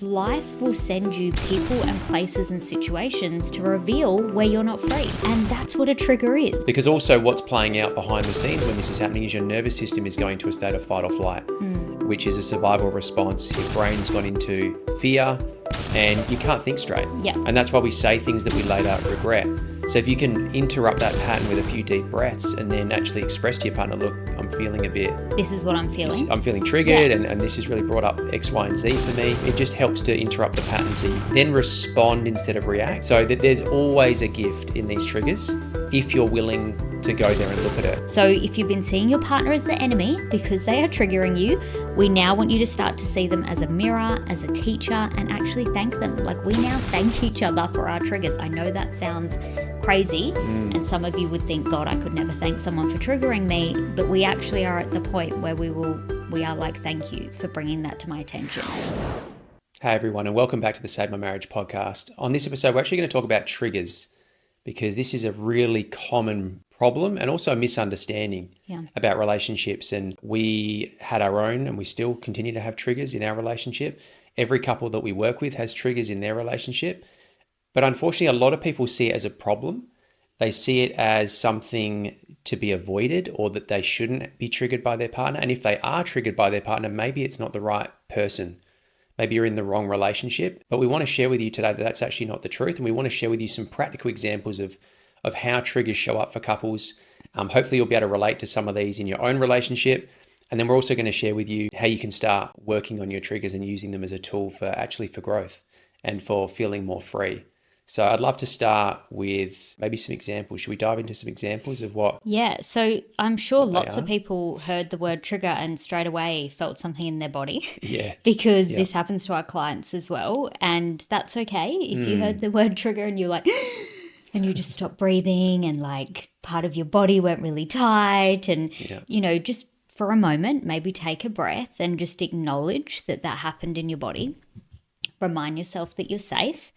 Life will send you people and places and situations to reveal where you're not free. And that's what a trigger is. Because also what's playing out behind the scenes when this is happening is your nervous system is going to a state of fight or flight, which is a survival response. Your brain's gone into fear and you can't think straight. Yeah. And that's why we say things that we later regret. So if you can interrupt that pattern with a few deep breaths and then actually express to your partner, look, I'm feeling a bit... This is what I'm feeling. I'm feeling triggered, and this has really brought up X, Y, and Z for me. It just helps to interrupt the pattern so you then respond instead of react. So that there's always a gift in these triggers if you're willing to go there and look at it. So if you've been seeing your partner as the enemy because they are triggering you, we now want you to start to see them as a mirror, as a teacher, and actually thank them. Like, we now thank each other for our triggers. I know that sounds crazy, and some of you would think, God, I could never thank someone for triggering me, but we actually are at the point where we are like, thank you for bringing that to my attention. Hey everyone, and welcome back to the Save My Marriage podcast. On this episode, we're actually going to talk about triggers, because this is a really common problem and also a misunderstanding about relationships. And we had our own, and we still continue to have triggers in our relationship. Every couple that we work with has triggers in their relationship. But unfortunately, a lot of people see it as a problem. They see it as something to be avoided, or that they shouldn't be triggered by their partner. And if they are triggered by their partner, maybe it's not the right person. Maybe you're in the wrong relationship. But we want to share with you today that that's actually not the truth. And we want to share with you some practical examples of how triggers show up for couples. Hopefully you'll be able to relate to some of these in your own relationship. And then we're also going to share with you how you can start working on your triggers and using them as a tool for growth and for feeling more free. So I'd love to start with maybe some examples. Should we dive into some examples of what? Yeah, so I'm sure lots of people heard the word trigger and straight away felt something in their body. Yeah. Because this happens to our clients as well. And that's okay. If you heard the word trigger and you're like, and you just stop breathing and like part of your body went really tight and, you know, just for a moment, maybe take a breath and just acknowledge that happened in your body. Remind yourself that you're safe.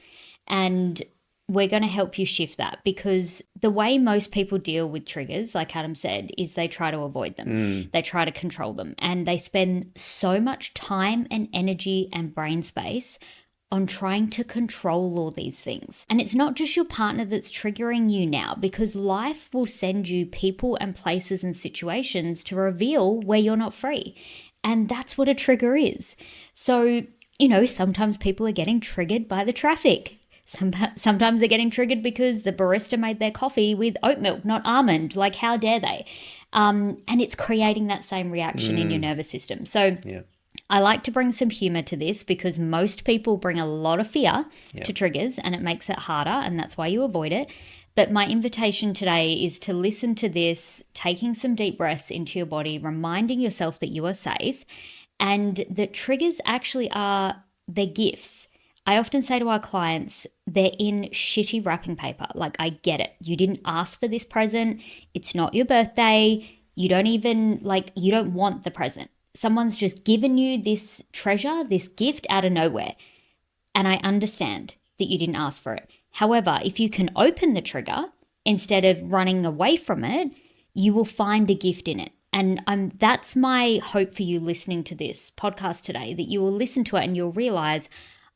And we're going to help you shift that, because the way most people deal with triggers, like Adam said, is they try to avoid them. They try to control them, and they spend so much time and energy and brain space on trying to control all these things. And it's not just your partner that's triggering you now, because life will send you people and places and situations to reveal where you're not free. And that's what a trigger is. So, you know, sometimes people are getting triggered by the traffic. Sometimes they're getting triggered because the barista made their coffee with oat milk, not almond. Like, how dare they? And it's creating that same reaction in your nervous system. So I like to bring some humor to this, because most people bring a lot of fear to triggers, and it makes it harder, and that's why you avoid it. But my invitation today is to listen to this, taking some deep breaths into your body, reminding yourself that you are safe, and that triggers actually are their gifts. I often say to our clients, they're in shitty wrapping paper. Like, I get it. You didn't ask for this present. It's not your birthday. You don't want the present. Someone's just given you this treasure, this gift out of nowhere. And I understand that you didn't ask for it. However, if you can open the trigger instead of running away from it, you will find a gift in it. And that's my hope for you listening to this podcast today, that you will listen to it and you'll realize,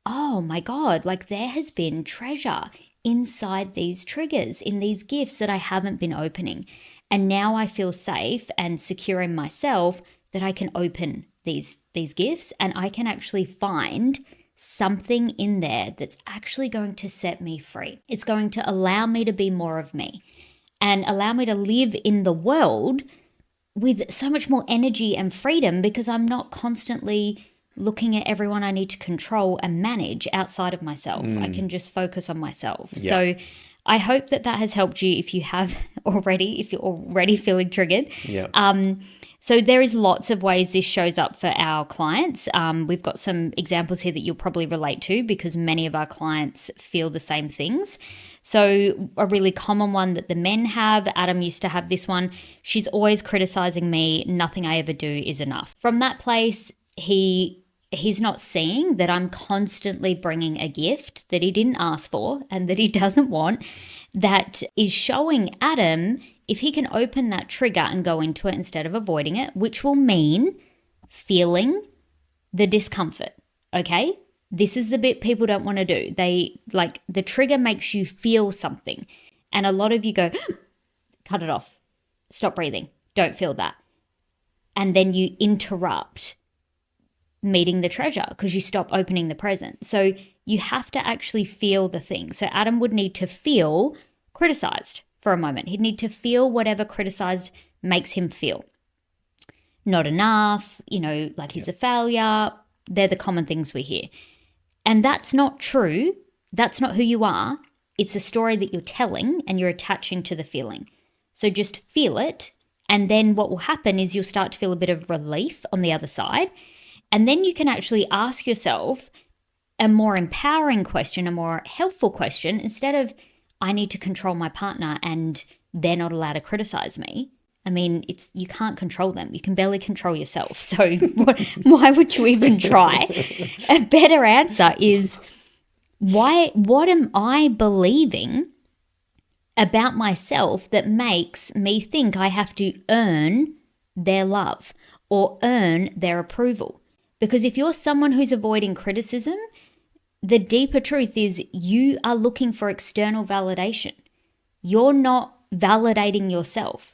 oh my God, like, there has been treasure inside these triggers, in these gifts that I haven't been opening. And now I feel safe and secure in myself that I can open these gifts, and I can actually find something in there that's actually going to set me free. It's going to allow me to be more of me and allow me to live in the world with so much more energy and freedom, because I'm not constantly looking at everyone I need to control and manage outside of myself. I can just focus on myself. Yeah. So I hope that has helped you if you're already feeling triggered. Yeah. So there is lots of ways this shows up for our clients. We've got some examples here that you'll probably relate to, because many of our clients feel the same things. So a really common one that the men have, Adam used to have this one: she's always criticizing me. Nothing I ever do is enough. From that place, he's not seeing that I'm constantly bringing a gift that he didn't ask for and that he doesn't want, that is showing Adam, if he can open that trigger and go into it instead of avoiding it, which will mean feeling the discomfort, okay? This is the bit people don't want to do. The trigger makes you feel something. And a lot of you go, cut it off, stop breathing, don't feel that. And then you interrupt meeting the treasure because you stop opening the present. So you have to actually feel the thing. So Adam would need to feel criticized for a moment. He'd need to feel whatever criticized makes him feel. Not enough, like he's a failure. They're the common things we hear. And that's not true. That's not who you are. It's a story that you're telling and you're attaching to the feeling. So just feel it. And then what will happen is you'll start to feel a bit of relief on the other side. And then you can actually ask yourself a more empowering question, a more helpful question, instead of, I need to control my partner and they're not allowed to criticize me. I mean, you can't control them. You can barely control yourself. So why would you even try? A better answer is, what am I believing about myself that makes me think I have to earn their love or earn their approval? Because if you're someone who's avoiding criticism, the deeper truth is you are looking for external validation. You're not validating yourself.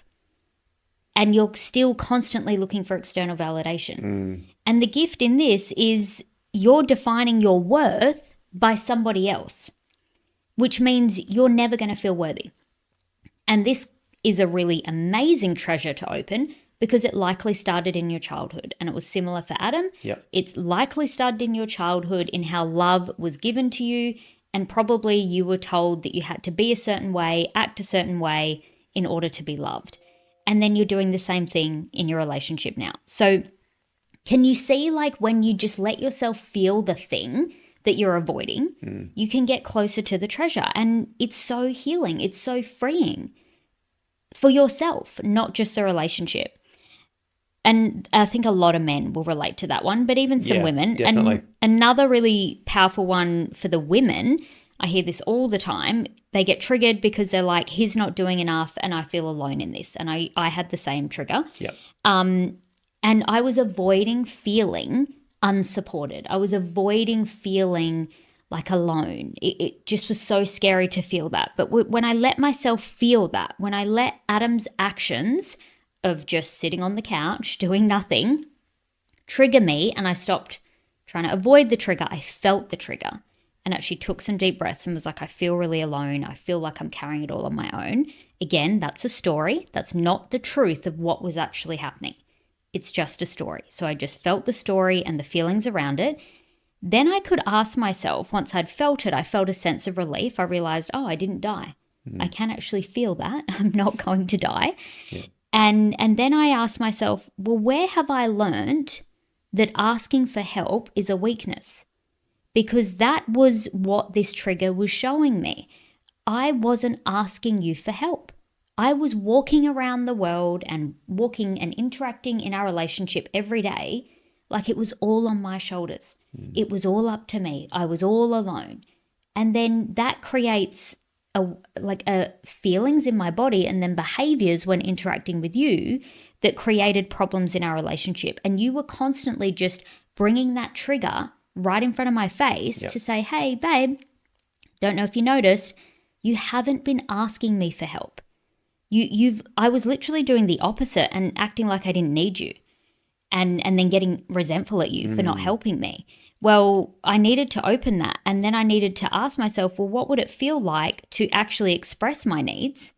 And you're still constantly looking for external validation. And the gift in this is you're defining your worth by somebody else, which means you're never going to feel worthy. And this is a really amazing treasure to open because it likely started in your childhood. And it was similar for Adam. Yep. It's likely started in your childhood in how love was given to you. And probably you were told that you had to be a certain way, act a certain way in order to be loved. And then you're doing the same thing in your relationship now. So can you see, like, when you just let yourself feel the thing that you're avoiding, you can get closer to the treasure. And it's so healing. It's so freeing for yourself, not just the relationship. And I think a lot of men will relate to that one, but even some women. Definitely. And another really powerful one for the women, I hear this all the time. They get triggered because they're like, he's not doing enough and I feel alone in this. And I had the same trigger. Yep. And I was avoiding feeling unsupported. I was avoiding feeling like alone. It just was so scary to feel that. But when I let myself feel that, when I let Adam's actions of just sitting on the couch doing nothing trigger me and I stopped trying to avoid the trigger, I felt the trigger. And actually took some deep breaths and was like, I feel really alone. I feel like I'm carrying it all on my own. Again, that's a story. That's not the truth of what was actually happening. It's just a story. So I just felt the story and the feelings around it. Then I could ask myself, once I'd felt it, I felt a sense of relief. I realized, I didn't die. I can actually feel that. I'm not going to die. Yeah. And then I asked myself, well, where have I learned that asking for help is a weakness? Because that was what this trigger was showing me. I wasn't asking you for help. I was walking around the world and walking and interacting in our relationship every day like it was all on my shoulders. It was all up to me. I was all alone. And then that creates a feelings in my body and then behaviors when interacting with you that created problems in our relationship. And you were constantly just bringing that trigger right in front of my face to say, hey, babe, don't know if you noticed, you haven't been asking me for help. I was literally doing the opposite and acting like I didn't need you and then getting resentful at you for not helping me. Well, I needed to open that. And then I needed to ask myself, well, what would it feel like to actually express my needs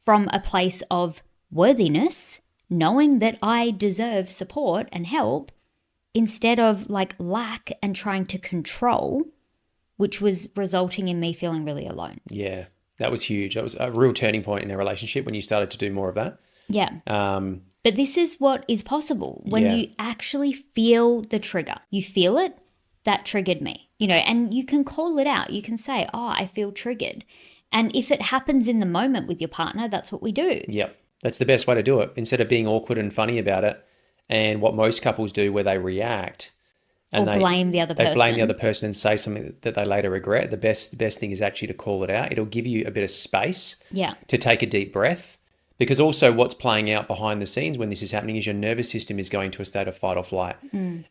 from a place of worthiness, knowing that I deserve support and help, instead of like lack and trying to control, which was resulting in me feeling really alone. Yeah, that was huge. That was a real turning point in our relationship when you started to do more of that. Yeah. But this is what is possible when you actually feel the trigger. You feel it, that triggered me, and you can call it out. You can say, I feel triggered. And if it happens in the moment with your partner, that's what we do. Yep. That's the best way to do it. Instead of being awkward and funny about it, and what most couples do where they react and they blame the other person. They blame the other person and say something that they later regret. The best thing is actually to call it out. It'll give you a bit of space to take a deep breath, Because also what's playing out behind the scenes when this is happening is your nervous system is going to a state of fight or flight,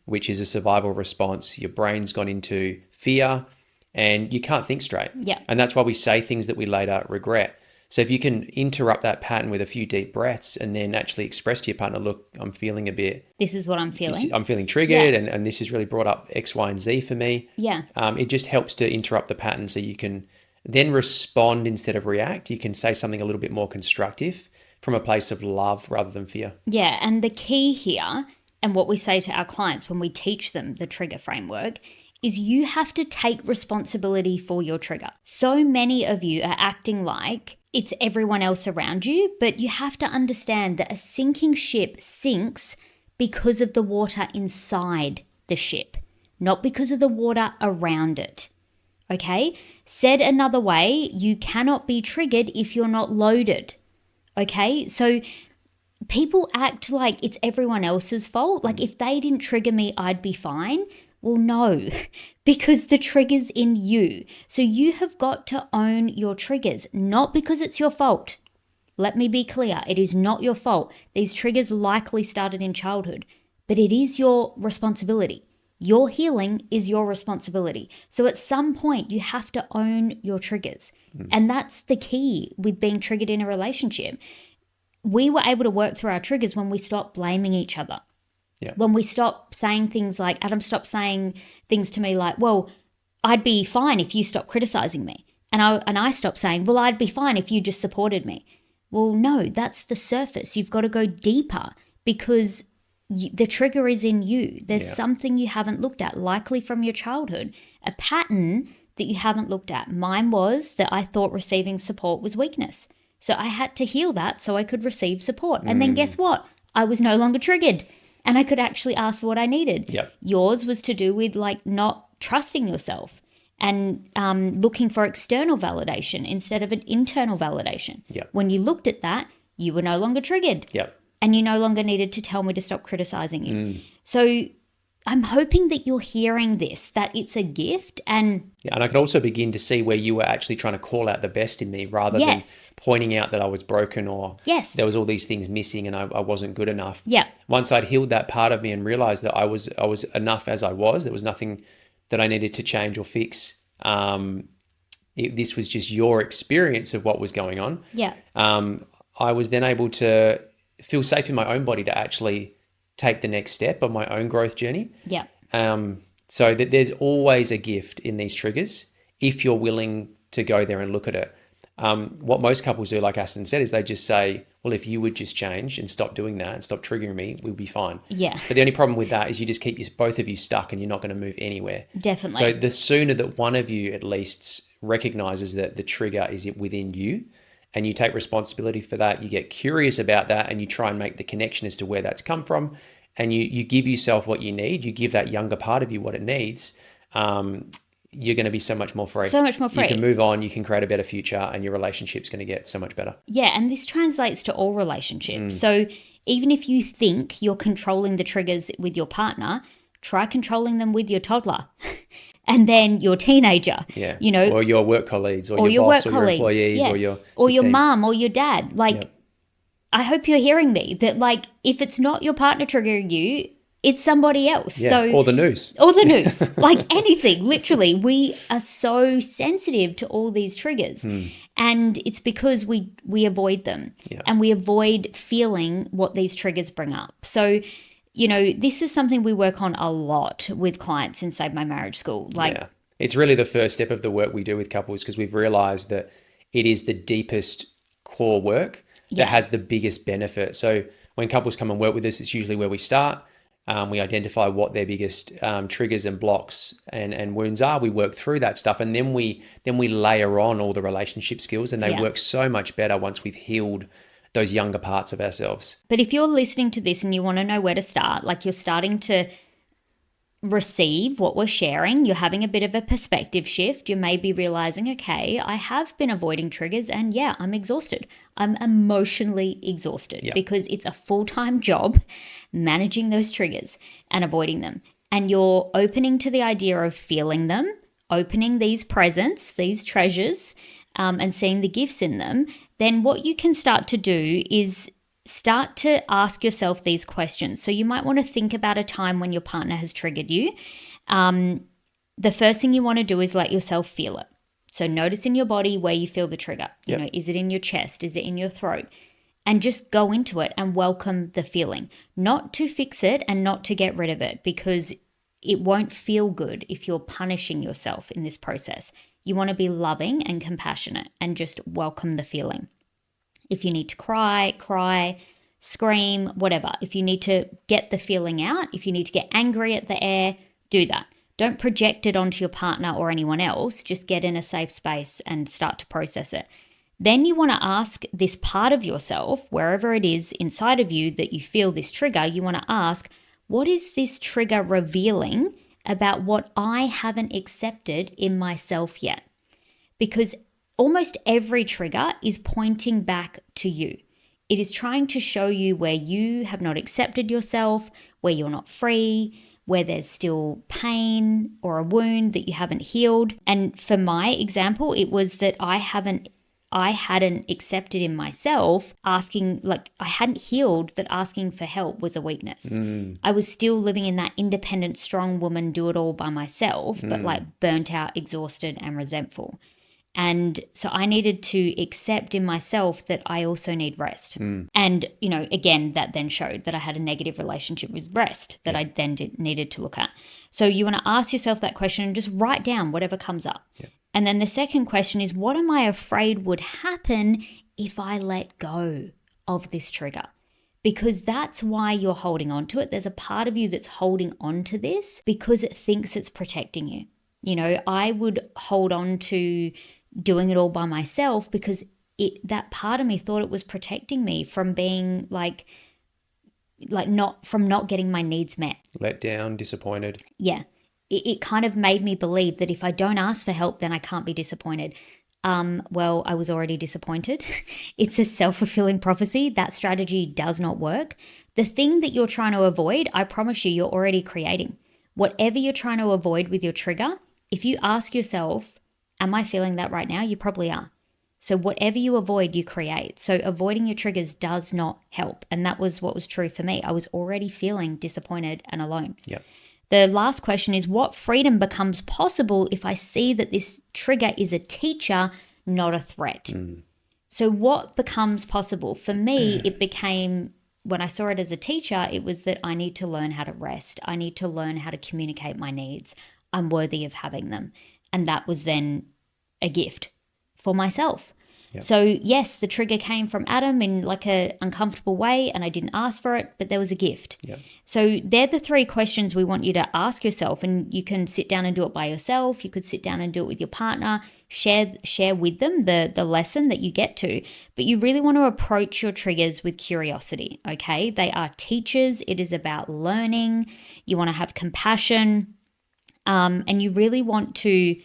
which is a survival response. Your brain's gone into fear and you can't think straight. Yeah. And that's why we say things that we later regret. So if you can interrupt that pattern with a few deep breaths and then actually express to your partner, look, I'm feeling a bit... This is what I'm feeling. I'm feeling triggered and this has really brought up X, Y, and Z for me. Yeah. It just helps to interrupt the pattern so you can then respond instead of react. You can say something a little bit more constructive from a place of love rather than fear. Yeah, and the key here, and what we say to our clients when we teach them the trigger framework, is you have to take responsibility for your trigger. So many of you are acting like it's everyone else around you, but you have to understand that a sinking ship sinks because of the water inside the ship, not because of the water around it. Okay? Said another way, you cannot be triggered if you're not loaded. Okay, so people act like it's everyone else's fault. Like if they didn't trigger me, I'd be fine. Well, no, because the trigger's in you. So you have got to own your triggers, not because it's your fault. Let me be clear. It is not your fault. These triggers likely started in childhood, but it is your responsibility. Your healing is your responsibility. So at some point, you have to own your triggers. And that's the key with being triggered in a relationship. We were able to work through our triggers when we stopped blaming each other. Yeah. When we stopped saying things like, Adam stopped saying things to me like, well, I'd be fine if you stopped criticizing me. And I stopped saying, well, I'd be fine if you just supported me. Well, no, that's the surface. You've got to go deeper because the trigger is in you. There's something you haven't looked at, likely from your childhood, a pattern that you haven't looked at. Mine was that I thought receiving support was weakness. So I had to heal that so I could receive support. And then guess what? I was no longer triggered and I could actually ask for what I needed. Yep. Yours was to do with like not trusting yourself and looking for external validation instead of an internal validation. Yep. When you looked at that, you were no longer triggered. Yep. And you no longer needed to tell me to stop criticizing you. So I'm hoping that you're hearing this, that it's a gift. And I could also begin to see where you were actually trying to call out the best in me rather than pointing out that I was broken or there was all these things missing and I wasn't good enough. Yeah. Once I'd healed that part of me and realized that I was enough as I was, there was nothing that I needed to change or fix. This was just your experience of what was going on. Yeah. I was then able to feel safe in my own body to actually take the next step on my own growth journey. Yeah. So that there's always a gift in these triggers if you're willing to go there and look at it. What most couples do, like Aston said, is they just say, well, if you would just change and stop doing that and stop triggering me, we'll be fine. Yeah. But the only problem with that is you just keep both of you stuck and you're not going to move anywhere. Definitely. So the sooner that one of you at least recognizes that the trigger is within you and you take responsibility for that, you get curious about that and you try and make the connection as to where that's come from and you give yourself what you need, you give that younger part of you what it needs, you're going to be so much more free. So much more free. You can move on, you can create a better future and your relationship's going to get so much better. Yeah, and this translates to all relationships. So even if you think you're controlling the triggers with your partner, try controlling them with your toddler. And then your teenager, you know, or your work colleagues, or your boss, or your employees, or your mum, or your dad. Like, I hope you're hearing me that, like, if it's not your partner triggering you, it's somebody else. Yeah. So or the news, like anything. Literally, we are so sensitive to all these triggers, and it's because we avoid them, and we avoid feeling what these triggers bring up. So, you know, this is something we work on a lot with clients in Save My Marriage School. It's really the first step of the work we do with couples because we've realized that it is the deepest core work that has the biggest benefit. So when couples come and work with us, it's usually where we start. We identify what their biggest triggers and blocks and wounds are. We work through that stuff and then we layer on all the relationship skills and they work so much better once we've healed those younger parts of ourselves. But if you're listening to this and you want to know where to start, like you're starting to receive what we're sharing, you're having a bit of a perspective shift, you may be realizing, okay, I have been avoiding triggers and I'm exhausted. I'm emotionally exhausted because it's a full-time job managing those triggers and avoiding them. And you're opening to the idea of feeling them, opening these presents, these treasures, and seeing the gifts in them, then what you can start to do is start to ask yourself these questions. So you might want to think about a time when your partner has triggered you. The first thing you want to do is let yourself feel it. So notice in your body where you feel the trigger. You know, is it in your chest? Is it in your throat? And just go into it and welcome the feeling. Not to fix it and not to get rid of it, because it won't feel good if you're punishing yourself in this process. You want to be loving and compassionate and just welcome the feeling. If you need to cry, scream, whatever. If you need to get the feeling out, if you need to get angry at the air, do that. Don't project it onto your partner or anyone else. Just get in a safe space and start to process it. Then you want to ask this part of yourself, wherever it is inside of you that you feel this trigger, you want to ask, what is this trigger revealing about what I haven't accepted in myself yet? Because almost every trigger is pointing back to you. It is trying to show you where you have not accepted yourself, where you're not free, where there's still pain or a wound that you haven't healed. And for my example, it was that I hadn't accepted in myself asking, like I hadn't healed that asking for help was a weakness. I was still living in that independent, strong woman, do it all by myself, but like burnt out, exhausted and resentful. And so I needed to accept in myself that I also need rest. And, you know, again, that then showed that I had a negative relationship with rest that I then needed to look at. So you want to ask yourself that question and just write down whatever comes up. And then the second question is, what am I afraid would happen if I let go of this trigger? Because that's why you're holding on to it. There's a part of you that's holding on to this because it thinks it's protecting you. You know, I would hold on to doing it all by myself because that part of me thought it was protecting me from being like not getting my needs met. Let down, disappointed. Yeah. It kind of made me believe that if I don't ask for help, then I can't be disappointed. Well, I was already disappointed. It's a self-fulfilling prophecy. That strategy does not work. The thing that you're trying to avoid, I promise you're already creating. Whatever you're trying to avoid with your trigger, if you ask yourself, am I feeling that right now? You probably are. So whatever you avoid, you create. So avoiding your triggers does not help. And that was what was true for me. I was already feeling disappointed and alone. Yep. The last question is, what freedom becomes possible if I see that this trigger is a teacher, not a threat? So what becomes possible? For me, it became, when I saw it as a teacher, it was that I need to learn how to rest. I need to learn how to communicate my needs. I'm worthy of having them. And that was then a gift for myself. Yep. So yes, the trigger came from Adam in like a uncomfortable way and I didn't ask for it, but there was a gift. Yep. So they're the three questions we want you to ask yourself, and you can sit down and do it by yourself. You could sit down and do it with your partner, share with them the lesson that you get to, but you really want to approach your triggers with curiosity, okay? They are teachers. It is about learning. You want to have compassion, and you really want to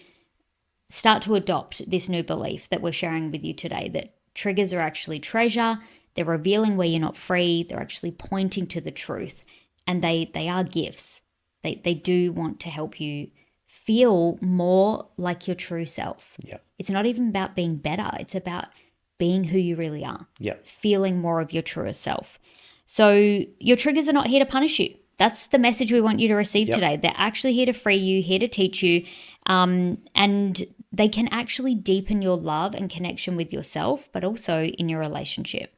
start to adopt this new belief that we're sharing with you today, that triggers are actually treasure. They're revealing where you're not free. They're actually pointing to the truth, and they are gifts. They do want to help you feel more like your true self. Yep. It's not even about being better. It's about being who you really are. Yep. Feeling more of your truest self. So your triggers are not here to punish you. That's the message we want you to receive today. They're actually here to free you, here to teach you, and they can actually deepen your love and connection with yourself, but also in your relationship.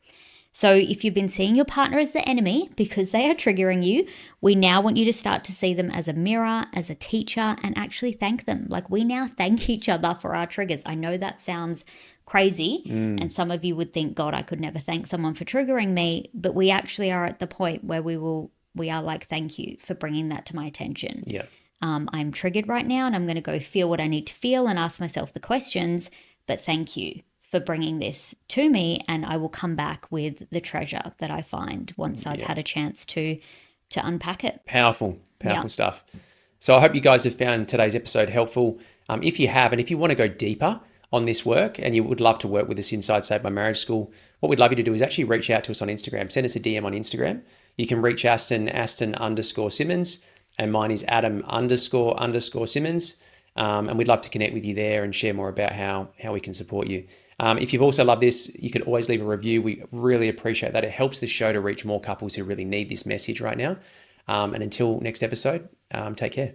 So if you've been seeing your partner as the enemy because they are triggering you, we now want you to start to see them as a mirror, as a teacher, and actually thank them. Like, we now thank each other for our triggers. I know that sounds crazy, and some of you would think, God, I could never thank someone for triggering me, but we actually are at the point where we are like, thank you for bringing that to my attention. Yeah. I'm triggered right now, and I'm going to go feel what I need to feel and ask myself the questions, but thank you for bringing this to me, and I will come back with the treasure that I find once I've had a chance to unpack it. Powerful stuff. So I hope you guys have found today's episode helpful. If you have, and if you want to go deeper on this work and you would love to work with us inside Save My Marriage School, what we'd love you to do is actually reach out to us on Instagram. Send us a DM on Instagram. You can reach Aston _Simmons, and mine is Adam __Simmons. And we'd love to connect with you there and share more about how we can support you. If you've also loved this, you could always leave a review. We really appreciate that. It helps the show to reach more couples who really need this message right now. And until next episode, take care.